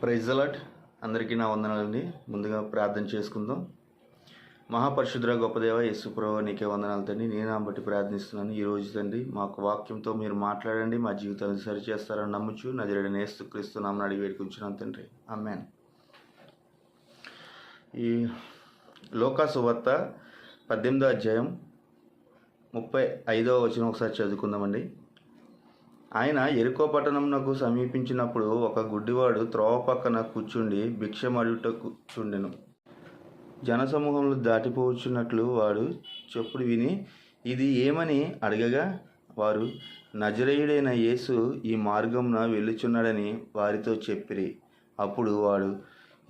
Praise the lord. అందరికీ నా వందనాలండి. ముందుగా ప్రార్థన చేసుకుందాం. మహాపరిశుద్ధుడ గొప్ప దేవ యేసు ప్రభువా, నీకే వందనాలు తండ్రి. నేను బట్టి ప్రార్థిస్తున్నాను. ఈ రోజు తండ్రి మాకు వాక్యంతో మీరు మాట్లాడండి, మా జీవితాలను సరిచేస్తారని నమ్ముచు నజరేయుడైన యేసుక్రీస్తు నామమున అడిగి వేడుకుంటున్నాను తండ్రి. ఆమేన్. ఈ లూకా సువార్త 18వ అధ్యాయం 35వ వచనం ఒకసారి చదువుకుందామండి. ఆయన యెరికో పట్టణమునకు సమీపించినప్పుడు ఒక గుడ్డివాడు త్రోవ పక్కన కూర్చుండి భిక్షమడుటకు చుండెను. జనసమూహంలో దాటిపోవచ్చున్నట్లు వాడు చెప్పుడు విని ఇది ఏమని అడగగా, వారు నజరేయుడైన యేసు ఈ మార్గమున వెళ్ళుచున్నాడని వారితో చెప్పిరి. అప్పుడు వాడు,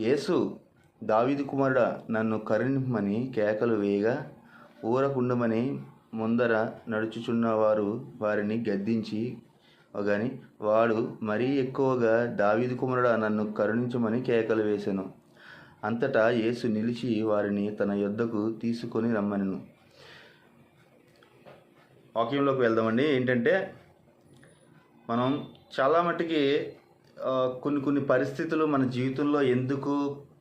యేసు, దావీదు కుమారుడా, నన్ను కరుణింపమని కేకలు వేయగా, ఊరకుండమని ముందర నడుచుచున్నవారు వారిని గద్దించి గాని వాడు మరీ ఎక్కువగా, దావీదు కుమారుడా, నన్ను కరుణించమని కేకలు వేసెను. అంతటా యేసు నిలిచి వారిని తన యొద్దకు తీసుకొని రమ్మనెను. వాక్యంలోకి వెళ్దామండి. ఏంటంటే మనం చాలా మట్టుకి కొన్ని పరిస్థితులు మన జీవితంలో ఎందుకు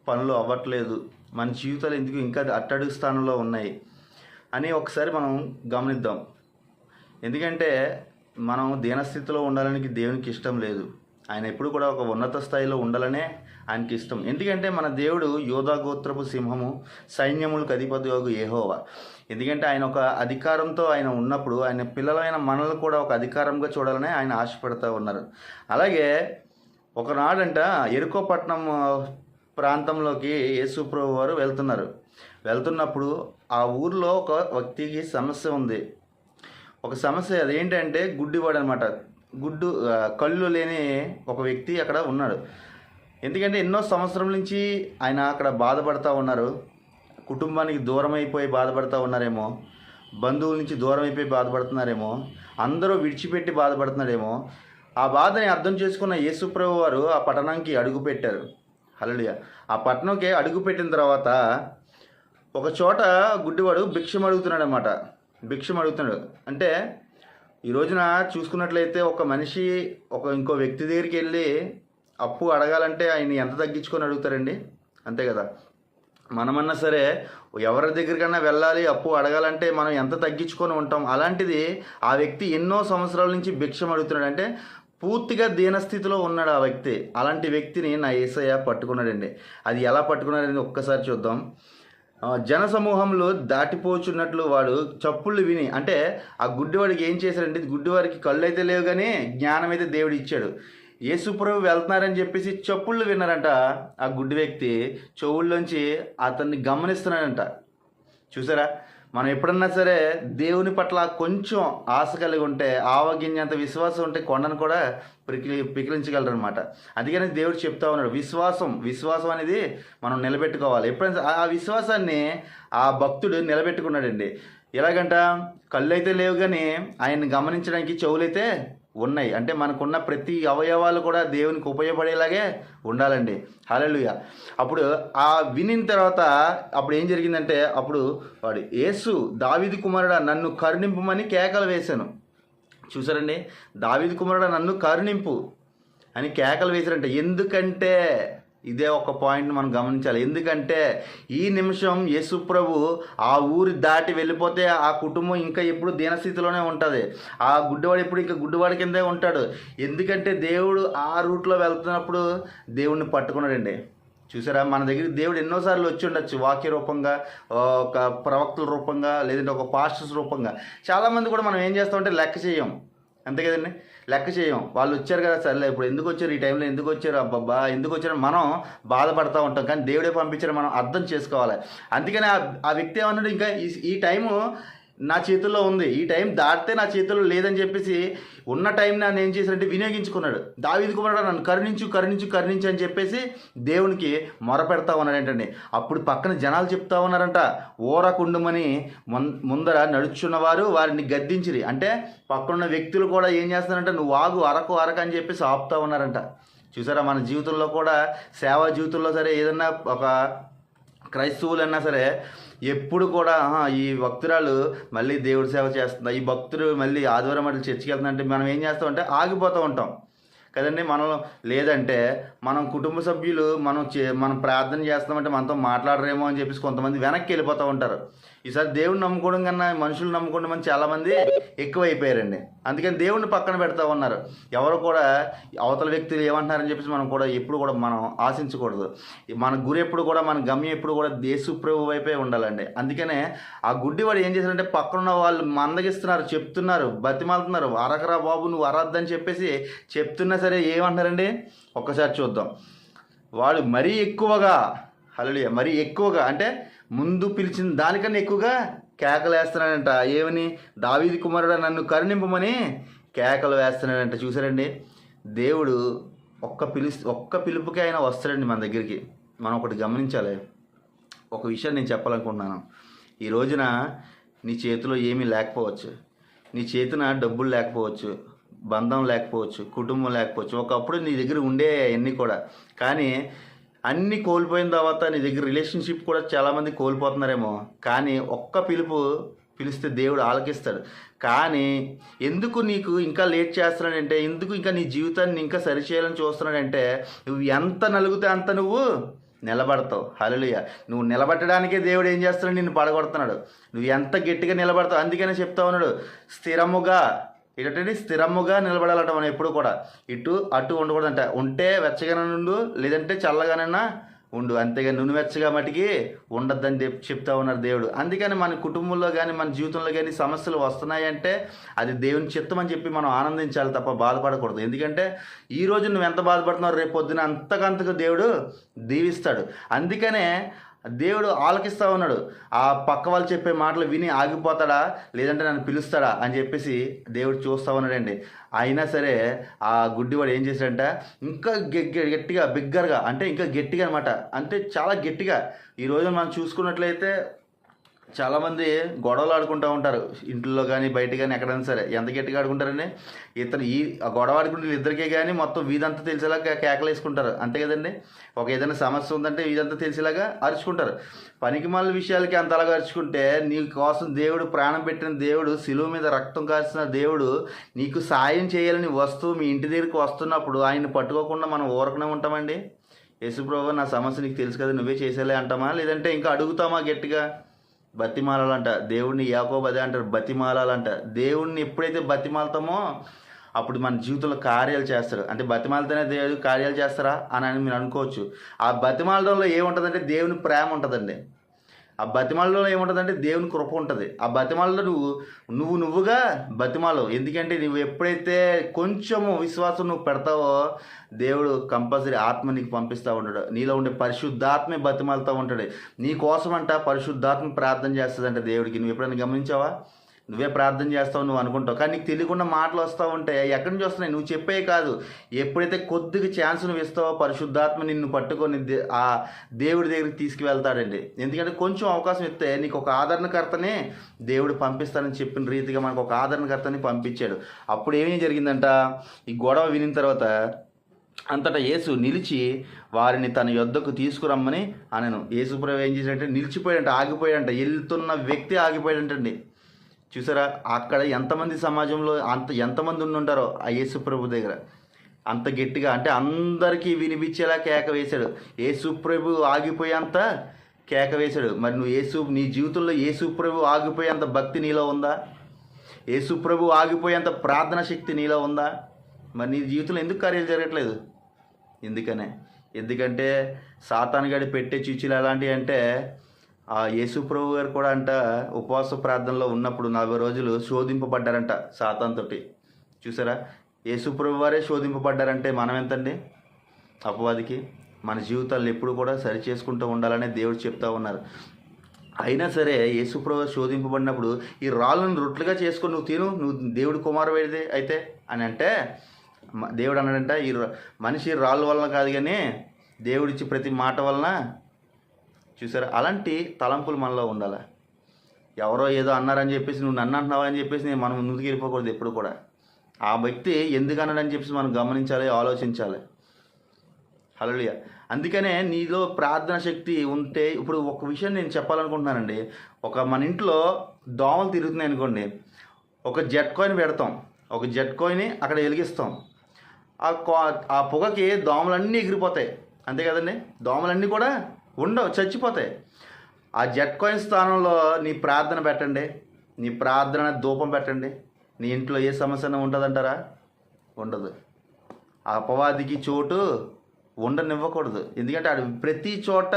పనులు అవ్వట్లేదు, మన జీవితాలు ఎందుకు ఇంకా అట్టడుగు స్థానంలో ఉన్నాయి అని ఒకసారి మనం గమనిద్దాం. ఎందుకంటే మనం దీనస్థితిలో ఉండాలని దేవునికి ఇష్టం లేదు. ఆయన ఎప్పుడు కూడా ఒక ఉన్నత స్థాయిలో ఉండాలనే ఆయనకి ఇష్టం. ఎందుకంటే మన దేవుడు యోధా గోత్రపు సింహము, సైన్యములకు అధిపతియగు యెహోవా. ఎందుకంటే ఆయన ఒక అధికారంతో ఆయన ఉన్నప్పుడు ఆయన పిల్లలైన మనల్ని కూడా ఒక అధికారంగా చూడాలని ఆయన ఆశపడుతూ ఉన్నారు. అలాగే ఒకనాడంట యెరికో పట్టణం ప్రాంతంలోకి యేసు ప్రభువు వారు వెళ్తున్నప్పుడు ఆ ఊరిలో ఒక వ్యక్తికి సమస్య ఉంది. ఒక సమస్య అదేంటంటే గుడ్డివాడు అనమాట. కళ్ళు లేని ఒక వ్యక్తి అక్కడ ఉన్నాడు. ఎందుకంటే ఎన్నో సంవత్సరం నుంచి ఆయన అక్కడ బాధపడుతూ ఉన్నారు. కుటుంబానికి దూరం అయిపోయి బాధపడుతూ ఉన్నారేమో, బంధువుల నుంచి దూరం అయిపోయి బాధపడుతున్నారేమో, అందరూ విడిచిపెట్టి బాధపడుతున్నారేమో. ఆ బాధని అర్థం చేసుకున్న యేసు ప్రభువు వారు ఆ పట్టణానికి అడుగుపెట్టారు. హల్లెలూయా. ఆ పట్టణంకి అడుగుపెట్టిన తర్వాత ఒక చోట గుడ్డివాడు భిక్షం అడుగుతున్నాడు అంటే ఈ రోజున చూసుకున్నట్లయితే ఒక మనిషి ఇంకో వ్యక్తి దగ్గరికి వెళ్ళి అప్పు అడగాలంటే ఆయన ఎంత తగ్గించుకొని అడుగుతారండి? అంతే కదా. మనమన్నా సరే ఎవరి దగ్గరికన్నా వెళ్ళాలి అప్పు అడగాలంటే మనం ఎంత తగ్గించుకొని ఉంటాం. అలాంటిది ఆ వ్యక్తి ఎన్నో సంవత్సరాల నుంచి భిక్షం అడుగుతున్నాడు, అంటే పూర్తిగా దీనస్థితిలో ఉన్నాడు ఆ వ్యక్తి. అలాంటి వ్యక్తిని నా యేసయ్య పట్టుకున్నాడండి. అది ఎలా పట్టుకున్నాడని ఒక్కసారి చూద్దాం. జనసమూహంలో దాటిపోచున్నట్లు వాడు చప్పుళ్ళు విని, అంటే ఆ గుడ్డివాడికి ఏం చేశాడంటే, గుడ్డివాడికి కళ్ళు అయితే లేవు కానీ జ్ఞానం అయితే దేవుడు ఇచ్చాడు. యేసు ప్రభు వెళ్తున్నారని చెప్పేసి చప్పుళ్ళు విన్నారంట. ఆ గుడ్డి వ్యక్తి చెవుల్లోంచి అతన్ని గమనిస్తున్నాడంట. చూసారా, మనం ఎప్పుడన్నా సరే దేవుని పట్ల కొంచెం ఆశ కలిగి ఉంటే, ఆవగింజంత విశ్వాసం ఉంటే కొండను కూడా పికిలించగలరు అనమాట. అందుకని దేవుడు చెప్తా ఉన్నాడు, విశ్వాసం అనేది మనం నిలబెట్టుకోవాలి. ఎప్పుడైనా ఆ విశ్వాసాన్ని ఆ భక్తుడు నిలబెట్టుకున్నాడండి. ఎలాగంట, కళ్ళు అయితే లేవు కానీ ఆయన్ని గమనించడానికి చెవులైతే ఉన్నాయి. అంటే మనకున్న ప్రతి అవయవాలు కూడా దేవునికి ఉపయోగపడేలాగే ఉండాలండి. హల్లెలూయా. అప్పుడు ఆ వినిన తర్వాత అప్పుడు ఏం జరిగిందంటే, అప్పుడు వాడు, యేసు, దావీదు కుమారుడా, నన్ను కరుణింపుమని కేకలు వేశాను. చూసారండి, దావీదు కుమారుడా, నన్ను కరుణింపు అని కేకలు వేశారంట. ఎందుకంటే ఇదే ఒక పాయింట్ మనం గమనించాలి. ఎందుకంటే ఈ నిమిషం యేసు ప్రభు ఆ ఊరి దాటి వెళ్ళిపోతే ఆ కుటుంబం ఇంకా ఎప్పుడు దీనస్థితిలోనే ఉంటుంది. ఆ గుడ్డివాడు ఎప్పుడు ఇంకా గుడ్డివాడి కిందే ఉంటాడు. ఎందుకంటే దేవుడు ఆ రూట్లో వెళ్తున్నప్పుడు దేవుడిని పట్టుకున్నాడండి. చూసారా, మన దగ్గర దేవుడు ఎన్నోసార్లు వచ్చి ఉండొచ్చు, వాక్య రూపంగా, ఒక ప్రవక్తల రూపంగా, లేదంటే ఒక పాస్టర్స్ రూపంగా. చాలామంది కూడా మనం ఏం చేస్తామంటే లెక్క చేయం. అంతే కదండి, లెక్క చేయం. వాళ్ళు వచ్చారు కదా, సర్లే ఇప్పుడు ఎందుకు వచ్చారు, ఈ టైంలో ఎందుకు వచ్చారు, అబ్బబ్బా ఎందుకు వచ్చారు మనం బాధపడతా ఉంటాం. కానీ దేవుడే పంపించారు, మనం అర్థం చేసుకోవాలి. అందుకని ఆ వ్యక్తి ఏమన్నాడు, ఇంకా ఈ టైము నా చేతుల్లో ఉంది, ఈ టైం దాటితే నా చేతుల్లో లేదని చెప్పేసి ఉన్న టైం నన్ను ఏం చేశారంటే వినియోగించుకున్నాడు. దావీదు కుమారుడా, నన్ను కరుణించు అని చెప్పేసి దేవునికి మొరపెడతా ఉన్నాడు ఏంటండి. అప్పుడు పక్కన జనాలు చెప్తా ఉన్నారంట, ఊరకుండమని ముందర నడుచున్నవారు వారిని గద్దించిరి. అంటే పక్కనున్న వ్యక్తులు కూడా ఏం చేస్తారంటే, నువ్వు ఆగు, అరకు అని చెప్పేసి ఆపుతా ఉన్నారంట. చూసారా, మన జీవితంలో కూడా, సేవా జీవితంలో సరే, ఏదన్నా ఒక క్రైస్తవులన్నా సరే ఎప్పుడు కూడా ఈ భక్తురాలు మళ్ళీ దేవుడి సేవ చేస్తుంది, ఈ భక్తుడు మళ్ళీ ఆదివారం అట్లా చర్చికి వెళ్తుందంటే మనం ఏం చేస్తామంటే ఆగిపోతూ ఉంటాం. కదండి. మనం లేదంటే మనం కుటుంబ సభ్యులు మనం ప్రార్థన చేస్తామంటే మనతో మాట్లాడరేమో అని చెప్పేసి కొంతమంది వెనక్కి వెళ్ళిపోతూ ఉంటారు. ఈసారి దేవుడిని నమ్ముకోవడం కన్నా మనుషులు నమ్ముకోవడం మంది చాలామంది ఎక్కువైపోయారండి. అందుకని దేవుడిని పక్కన పెడతా ఉన్నారు. ఎవరు కూడా అవతల వ్యక్తులు ఏమంటున్నారని చెప్పేసి మనం కూడా ఎప్పుడు కూడా మనం ఆశించకూడదు. మన గురి ఎప్పుడు కూడా మన గమ్యం ఎప్పుడు కూడా యేసు ప్రభు వైపే ఉండాలండి. అందుకనే ఆ గుడ్డివాడు ఏం చేశారంటే పక్కనున్న వాళ్ళు మందగిస్తున్నారు, చెప్తున్నారు, బతిమాలుతున్నారు, అరకరా బాబు నువ్వు అరద్దని చెప్పేసి చెప్తున్నా సరే ఏమంటున్నారండి ఒక్కసారి చూద్దాం. వాడు మరీ ఎక్కువగా మరీ ఎక్కువగా అంటే ముందు పిలిచిన దానికన్నా ఎక్కువగా కేకలు వేస్తున్నాడంట. ఏమని? దావీదు కుమారుడా నన్ను కరుణింపమని కేకలు వేస్తున్నాడంట. చూసారండి, దేవుడు ఒక్క పిలుపుకి ఆయన వస్తాడండి మన దగ్గరికి. మనం ఒకటి గమనించాలి. ఒక విషయం నేను చెప్పాలనుకుంటున్నాను. ఈ రోజున నీ చేతిలో ఏమీ లేకపోవచ్చు, నీ చేతిన డబ్బులు లేకపోవచ్చు, బంధం లేకపోవచ్చు, కుటుంబం లేకపోవచ్చు, ఒకప్పుడు నీ దగ్గర ఉండే అన్నీ కూడా. కానీ అన్నీ కోల్పోయిన తర్వాత నీ దగ్గర రిలేషన్షిప్ కూడా చాలామంది కోల్పోతున్నారేమో. కానీ ఒక్క పిలిస్తే దేవుడు ఆలకిస్తాడు. కానీ ఎందుకు నీకు ఇంకా లేట్ చేస్తున్నాడంటే, ఎందుకు ఇంకా నీ జీవితాన్ని ఇంకా సరిచేయాలని చూస్తున్నాడంటే, నువ్వు ఎంత నలుగుతే అంత నువ్వు నిలబడతావు. హల్లెలూయా. నువ్వు నిలబట్టడానికే దేవుడు ఏం చేస్తున్నాడు? నిన్ను పడగొడుతున్నాడు. నువ్వు ఎంత గట్టిగా నిలబడతావు. అందుకనే చెప్తా ఉన్నాడు, స్థిరముగా నిలబడాలంట. మనం ఎప్పుడు కూడా ఇటు అటు ఉండకూడదంట. ఉంటే వెచ్చగానే ఉండు, లేదంటే చల్లగానైనా ఉండు, అంతేగా నువ్వు వెచ్చగా మటుకి ఉండద్దని చెప్తా ఉన్నారు దేవుడు. అందుకని మన కుటుంబంలో కానీ మన జీవితంలో కానీ సమస్యలు వస్తున్నాయంటే అది దేవుని చిత్తం అని చెప్పి మనం ఆనందించాలి తప్ప బాధపడకూడదు. ఎందుకంటే ఈరోజు నువ్వు ఎంత బాధపడుతున్నావు రేపు పొద్దున అంతకంతకు దేవుడు దీవిస్తాడు. అందుకనే దేవుడు ఆలకిస్తూ ఉన్నాడు. ఆ పక్క వాళ్ళు చెప్పే మాటలు విని ఆగిపోతాడా, లేదంటే నన్ను పిలుస్తాడా అని చెప్పేసి దేవుడు చూస్తూ ఉన్నాడండి. అయినా సరే ఆ గుడ్డివాడు ఏం చేశాడంట, ఇంకా గట్టిగా బిగ్గరగా అంటే ఇంకా గట్టిగా అనమాట, అంటే చాలా గట్టిగా. ఈరోజు మనం చూసుకున్నట్లయితే చాలామంది గొడవలు ఆడుకుంటూ ఉంటారు, ఇంట్లో కానీ బయట కానీ ఎక్కడైనా సరే. ఎంత గట్టిగా ఆడుకుంటారని గొడవ ఆడుకుంటే ఇద్దరికే కానీ మొత్తం వీధంతా తెలిసేలాగా కేకలు వేసుకుంటారు, అంతే కదండి. ఏదైనా సమస్య ఉందంటే వీధంతా తెలిసేలాగా అరుచుకుంటారు. పనికిమాలిన విషయాలకి అంతలాగా అరుచుకుంటే నీ కోసం దేవుడు ప్రాణం పెట్టిన దేవుడు, శిలువ మీద రక్తం కాల్చిన దేవుడు నీకు సాయం చేయాలని వస్తువు మీ ఇంటి దగ్గరికి వస్తున్నప్పుడు ఆయన్ని పట్టుకోకుండా మనం ఊరకనే ఉంటామండి. యేసుప్రభు నా సమస్య నీకు తెలుసు కదా, నువ్వే చేసేలే అంటామా, లేదంటే ఇంకా అడుగుతామా గట్టిగా? బతిమాలాలంట దేవుడిని. యాకోబు అదే అంటారు, బతిమాలాలంట. దేవుడిని ఎప్పుడైతే బతిమాలతామో అప్పుడు మన జీవితంలో కార్యాలు చేస్తాడు. అంటే బతిమాలతోనే దేవుడు కార్యాలు చేస్తారా అని మీరు అనుకోవచ్చు. ఆ బతిమాలడంలో ఏముంటుందంటే దేవుని ప్రేమ ఉంటుందండి. ఆ బతిమాలలో ఏముంటుందంటే దేవుని కృప ఉంటుంది. ఆ బతిమాలలో నువ్వుగా బతిమాలవు. ఎందుకంటే నువ్వు ఎప్పుడైతే కొంచెము విశ్వాసం నువ్వు పెడతావో దేవుడు కంపల్సరీ ఆత్మ నీకు పంపిస్తూ ఉంటాడు. నీలో ఉండే పరిశుద్ధాత్మే బతిమాలుతూ ఉంటాడు. నీ కోసం అంట పరిశుద్ధాత్మ ప్రార్థన చేస్తుందంట దేవుడికి. నువ్వు ఎప్పుడైనా గమనించావా? నువ్వే ప్రార్థన చేస్తావు నువ్వు అనుకుంటావు, కానీ నీకు తెలియకుండా మాటలు వస్తూ ఉంటే ఎక్కడి నుంచి వస్తున్నాయి? నువ్వు చెప్పే కాదు. ఎప్పుడైతే కొద్దిగా ఛాన్స్ నువ్వు ఇస్తావో పరిశుద్ధాత్మ నిన్ను పట్టుకొని ఆ దేవుడి దగ్గరికి తీసుకువెళ్తాడండి. ఎందుకంటే కొంచెం అవకాశం ఇస్తే నీకు ఒక ఆదరణకర్తనే దేవుడు పంపిస్తానని చెప్పిన రీతిగా మనకు ఒక ఆదరణకర్తని పంపించాడు. అప్పుడు ఏమేం జరిగిందంట, ఈ గొడవ వినిన తర్వాత అంతటా యేసు నిలిచి వారిని తన యొద్దకు తీసుకురమ్మని అనను. యేసుప్రభు ఏం చేశాడంటే నిలిచిపోయాడంట, ఆగిపోయాడంట. వెళ్తున్న వ్యక్తి ఆగిపోయాడంటండి. చూసారా, అక్కడ ఎంతమంది సమాజంలో ఎంతమంది ఉండుంటారో ఆ యేసుప్రభు దగ్గర. అంత గట్టిగా అంటే అందరికీ వినిపించేలా కేక వేశాడు. యేసుప్రభు ఆగిపోయేంత కేక వేశాడు. మరి నువ్వు నీ జీవితంలో యేసుప్రభు ఆగిపోయేంత భక్తి నీలో ఉందా? యేసుప్రభు ఆగిపోయేంత ప్రార్థన శక్తి నీలో ఉందా? మరి నీ జీవితంలో ఎందుకు కార్యాలు జరగట్లేదు? ఎందుకంటే సాతానుగాడి పెట్టే చిచ్చులు ఎలాంటివి అంటే, ఆ యేసుప్రభు గారు కూడా అంట ఉపవాస ప్రార్థనలో ఉన్నప్పుడు 40 రోజులు శోధింపబడ్డారంట సాతానుతోటి. చూసారా, యేసుప్రభు వారే శోధింపబడ్డారంటే మనం ఎంతండి అపవాదికి? మన జీవితాలు ఎప్పుడు కూడా సరి చేసుకుంటూ ఉండాలనే దేవుడు చెప్తా ఉన్నారు. అయినా సరే యేసుప్రభు శోధింపబడినప్పుడు ఈ రాళ్ళను రొట్టెలుగా చేసుకొని నువ్వు తిను, నువ్వు దేవుడి కుమారుడిదే అయితే అని అంటే దేవుడు అన్నాడంట, ఈ మనిషి రాళ్ళ వలన కాదు కానీ దేవుడిచ్చి ప్రతి మాట వలన. చూసారా, అలాంటి తలంపులు మనలో ఉండాలి. ఎవరో ఏదో అన్నారని చెప్పేసి నువ్వు నన్ను అంటున్నావా అని చెప్పేసి మనం ముందుకు వెళ్ళిపోకూడదు ఎప్పుడు కూడా. ఆ వ్యక్తి ఎందుకు అన్నాడని చెప్పేసి మనం గమనించాలి, ఆలోచించాలి. హల్లెలూయా. అందుకనే నీలో ప్రార్థన శక్తి ఉంటే, ఇప్పుడు ఒక విషయం నేను చెప్పాలనుకుంటున్నానండి. మన ఇంట్లో దోమలు తిరుగుతున్నాయి అనుకోండి, ఒక జెట్ కాయిన్ పెడతాం, ఒక జెట్ కాయిన్ అక్కడ వెలిగిస్తాం. ఆ పొగకి దోమలన్నీ ఎగిరిపోతాయి, అంతే కదండి. దోమలన్నీ కూడా ఉండవు, చచ్చిపోతాయి. ఆ జెట్ కాయిన్ స్థానంలో నీ ప్రార్థన పెట్టండి, నీ ప్రార్థన ధూపం పెట్టండి. నీ ఇంట్లో ఏ సమస్య ఉంటుందంటారా? ఉండదు. ఆ అపవాదికి చోటు ఉండనివ్వకూడదు. ఎందుకంటే వాడు ప్రతి చోట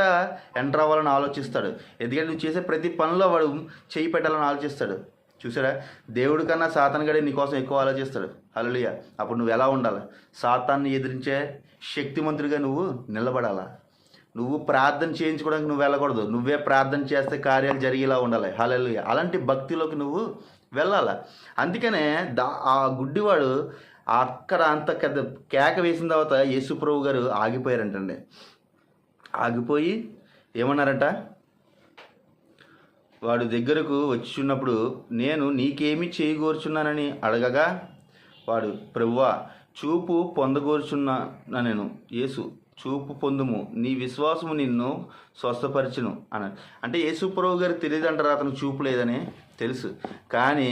ఎంటర్ అవ్వాలని ఆలోచిస్తాడు. ఎందుకంటే నువ్వు చేసే ప్రతి పనిలో వాడు చేయి పెట్టాలని ఆలోచిస్తాడు. చూసారా, దేవుడి కన్నా సాతాను గడే నీకోసం ఎక్కువ ఆలోచిస్తాడు. హల్లెలూయా. అప్పుడు నువ్వు ఎలా ఉండాలి? సాతాన్ని ఎదిరించే శక్తిమంతుడిగా నువ్వు నిలబడాలా. నువ్వు ప్రార్థన చేయించుకోవడానికి నువ్వు వెళ్ళకూడదు, నువ్వే ప్రార్థన చేస్తే కార్యాలు జరిగేలా ఉండాలి. హల్లెలూయా. అలాంటి భక్తిలోకి నువ్వు వెళ్ళాలా. అందుకనే ఆ గుడ్డివాడు అక్కడ అంత పెద్ద కేక వేసిన తర్వాత యేసుప్రభు గారు ఆగిపోయారంటండి. ఆగిపోయి ఏమన్నారంట? వాడు దగ్గరకు వచ్చున్నప్పుడు నేను నీకేమి చేయగోరుచున్నానని అడగగా వాడు, ప్రభువా చూపు పొందగోరుచున్నా నేను. యేసు, చూపు పొందుము, నీ విశ్వాసము నిన్ను స్వస్థపరచును అన్నాడు. అంటే యేసుప్రభు గారికి తెలియదు అంటారు అతనికి చూపు లేదని తెలుసు, కానీ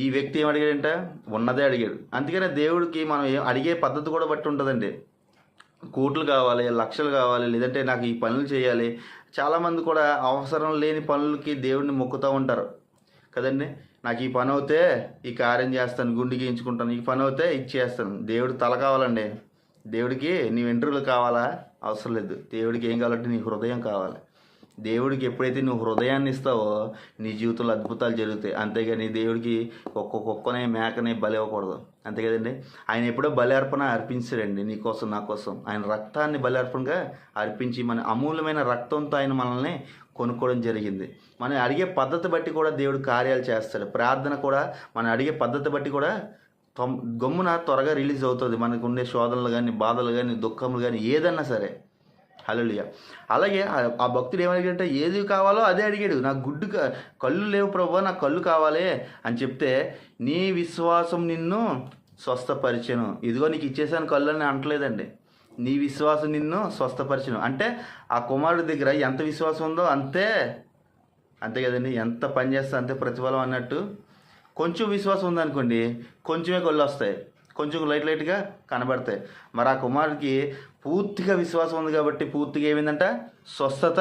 ఈ వ్యక్తి ఏం అడిగాడంట? ఉన్నదే అడిగాడు. అందుకనే దేవుడికి మనం అడిగే పద్ధతి కూడా బట్టి ఉంటుందండి. కోట్లు కావాలి, లక్షలు కావాలి, లేదంటే నాకు ఈ పనులు చేయాలి. చాలామంది కూడా అవసరం లేని పనులకి దేవుడిని మొక్కుతూ ఉంటారు కదండి. నాకు ఈ పని అవుతే ఈ కార్యం చేస్తాను, గుండె గీయించుకుంటాను, ఈ పని అవుతే ఇచ్చేస్తాను. దేవుడు తల కావాలండి. దేవుడికి నీ వెంట్రుకలు కావాలా? అవసరం లేదు. దేవుడికి ఏం కావాలంటే నీ హృదయం కావాలి. దేవుడికి ఎప్పుడైతే నువ్వు హృదయాన్ని ఇస్తావో నీ జీవితంలో అద్భుతాలు జరుగుతాయి. అంతేగాని దేవుడికి కుక్కనే మేకనే బలి ఇవ్వకూడదు, అంతే కదండి. ఆయన ఎప్పుడో బలి అర్పణ అర్పించాడండి నీకోసం, నా కోసం. ఆయన రక్తాన్ని బలి అర్పణగా అర్పించి మన అమూల్యమైన రక్తంతో ఆయన మనల్ని కొనుక్కోవడం జరిగింది. మనం అడిగే పద్ధతి బట్టి కూడా దేవుడు కార్యాలు చేస్తాడు. ప్రార్థన కూడా మనం అడిగే పద్ధతి బట్టి కూడా గమ్మున త్వరగా రిలీజ్ అవుతుంది. మనకు ఉండే శోధనలు కానీ, బాధలు కానీ, దుఃఖములు కానీ, ఏదన్నా సరే. హల్లెలూయా. అలాగే ఆ భక్తుడు ఏమడిగాడంటే ఏది కావాలో అదే అడిగాడు. నాకు కళ్ళు లేవు ప్రభువా, నాకు కళ్ళు కావాలి అని చెప్తే నీ విశ్వాసం నిన్ను స్వస్థపరిచెను. ఇదిగో నీకు ఇచ్చేసాను కళ్ళు అని అంటలేదండి. నీ విశ్వాసం నిన్ను స్వస్థపరిచెను అంటే ఆ కుమారుడి దగ్గర ఎంత విశ్వాసం ఉందో అంతే కదండి. ఎంత పని చేస్తే అంతే ప్రతిఫలం అన్నట్టు. కొంచెం విశ్వాసం ఉందనుకోండి, కొంచెమే కళ్ళు వస్తాయి, కొంచెం లైట్గా కనబడతాయి. మరి ఆ కుమారుడికి పూర్తిగా విశ్వాసం ఉంది కాబట్టి పూర్తిగా ఏమైందంట? స్వస్థత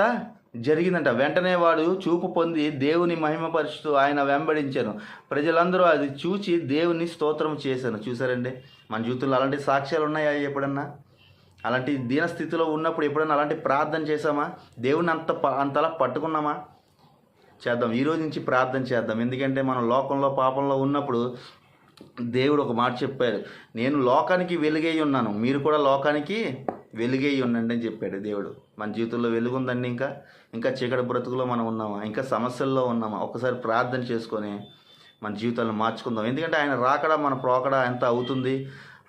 జరిగిందంట. వెంటనే వాడు చూపు పొంది దేవుని మహిమపరుస్తూ ఆయన వెంబడించాను. ప్రజలందరూ అది చూచి దేవుని స్తోత్రం చేశాను. చూసారండి, మన జీవితంలో అలాంటి సాక్ష్యాలు ఉన్నాయా? ఎప్పుడన్నా అలాంటి దీనస్థితిలో ఉన్నప్పుడు ఎప్పుడన్నా అలాంటి ప్రార్థన చేసామా? దేవుని అంతలా పట్టుకున్నామా? చేద్దాం. ఈరోజు నుంచి ప్రార్థన చేద్దాం. ఎందుకంటే మనం లోకంలో పాపంలో ఉన్నప్పుడు దేవుడు ఒక మాట చెప్పాడు, నేను లోకానికి వెలుగై ఉన్నాను, మీరు కూడా లోకానికి వెలుగై ఉండండి అని చెప్పాడు దేవుడు. మన జీవితంలో వెలుగు ఉందండి. ఇంకా చీకటి బ్రతుకులో మనం ఉన్నామా? ఇంకా సమస్యల్లో ఉన్నామా? ఒకసారి ప్రార్థన చేసుకొని మన జీవితాలను మార్చుకుందాం. ఎందుకంటే ఆయన రాకడా మన ప్రోకడా ఎంత అవుతుంది.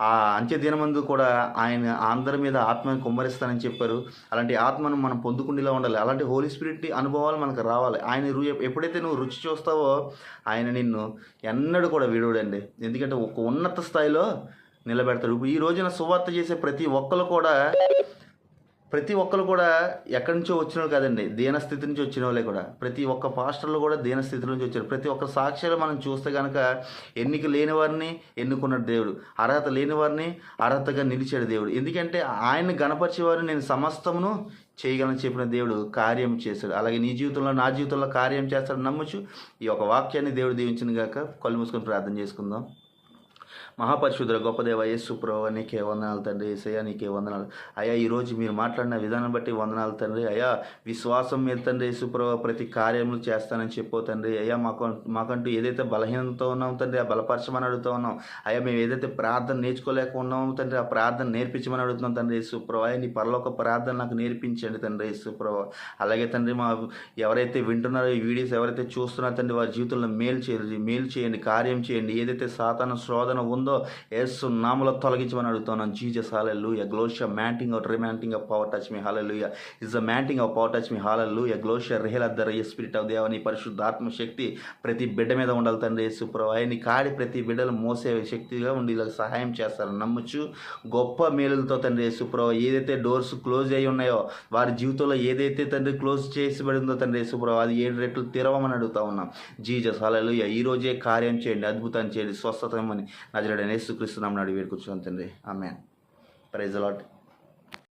ఆ అంత్య దినమందు కూడా ఆయన అందరి మీద ఆత్మని కుమ్మరిస్తానని చెప్పారు. అలాంటి ఆత్మను మనం పొందుకుండేలా ఉండాలి. అలాంటి హోలీ స్పిరిట్ అనుభవాలు మనకు రావాలి. ఆయన ఎప్పుడైతే నువ్వు రుచి చూస్తావో ఆయన నిన్ను ఎన్నడూ కూడా విడువడండి. ఎందుకంటే ఒక ఉన్నత స్థాయిలో నిలబెడతాడు. ఈ రోజున సువార్త చేసే ప్రతి ఒక్కరు కూడా ఎక్కడి నుంచో వచ్చిన వాళ్ళు కాదండి, దీనస్థితి నుంచి వచ్చిన వాళ్ళే కూడా. ప్రతి ఒక్క పాస్టర్లు కూడా దీనస్థితి నుంచి వచ్చారు. ప్రతి ఒక్క సాక్ష్యాలు మనం చూస్తే కనుక ఎన్నిక లేని వారిని ఎన్నుకున్నాడు దేవుడు, అర్హత లేని వారిని అర్హతగా నిలిచాడు దేవుడు. ఎందుకంటే ఆయన గణపరిచేవారు నేను సమస్తమును చేయగలని చెప్పిన దేవుడు కార్యం చేశాడు. అలాగే నీ జీవితంలో, నా జీవితంలో కార్యం చేస్తాడు నమ్మచ్చు. ఈ ఒక వాక్యాన్ని దేవుడు దీవించిన గాక. కళ్ళు మూసుకొని ప్రార్థన చేసుకుందాం. మహాపరిశుద్ధుల గొప్ప దేవ యేసు ప్రభువా, నీకే వందనాలు తండ్రి. యేసయ్యా నీకే వందనాలు అయ్యా. ఈరోజు మీరు మాట్లాడిన విధానం బట్టి వందనాలు తండ్రి. అయ్యా విశ్వాసం మీద తండ్రి యేసు ప్రభువా ప్రతి కార్యములు చేస్తానని చెప్పు తండ్రి. అయ్యా మాకంటూ ఏదైతే బలహీనతతో ఉన్నాం తండ్రి ఆ బలపరచమని అడుగుతూ ఉన్నాం. అయ్యా మేము ఏదైతే ప్రార్థన నేర్చుకోలేక ఉన్నామో తండ్రి ఆ ప్రార్థన నేర్పించమని అడుగుతున్నాం తండ్రి యేసు ప్రభువా. నీ పరలోక ప్రార్థన నాకు నేర్పించండి తండ్రి యేసు ప్రభువా. అలాగే తండ్రి ఎవరైతే వింటున్నారో ఈ వీడియోస్ ఎవరైతే చూస్తున్నారో తండ్రి వారి జీవితంలో మేలు చేయండి, కార్యం చేయండి. ఏదైతే సాతాను శోధన ఉందో యేసు నామములో తొలగించమని అడుగుతున్నాను. Jesus hallelujah. గ్లోషియా మ్యాంటింగ్ అవుట్ రిమాంటింగ్ of power touch me hallelujah. Is the మ్యాంటింగ్ of power touch me hallelujah. గ్లోషియా రిహలద్దర ఏ స్పిరిట్ ఆఫ్ దేవా నీ పరిశుద్ధాత్మ శక్తి ప్రతి బిడ్డ మీద ఉండాలి తండ్రి యేసు ప్రభువా. నీ కాడి ప్రతి బిడ్డలు మోసే శక్తిగా ఉండి ఇలా సహాయం చేస్తారని నమ్మచ్చు. గొప్ప మేలులతో తండ్రి యేసు ప్రభువా ఏదైతే డోర్స్ క్లోజ్ అయి ఉన్నాయో వారి జీవితంలో ఏదైతే తండ్రి క్లోజ్ చేసిబడిందో తండ్రి యేసు ప్రభువా అది 7 రెట్లు తెరవమని అడుగుతా ఉన్నాం. జీసస్ హల్లెలూయా. ఈ రోజే కార్యం చేయండి, అద్భుతం చేయండి, స్వస్థత ఇమ్మని నజరేయుడైన నజరేయుడైన యేసుక్రీస్తు నామమున అడిగి వేడుకొంచున్నాం తండ్రి. ఆమేన్. Praise the lord.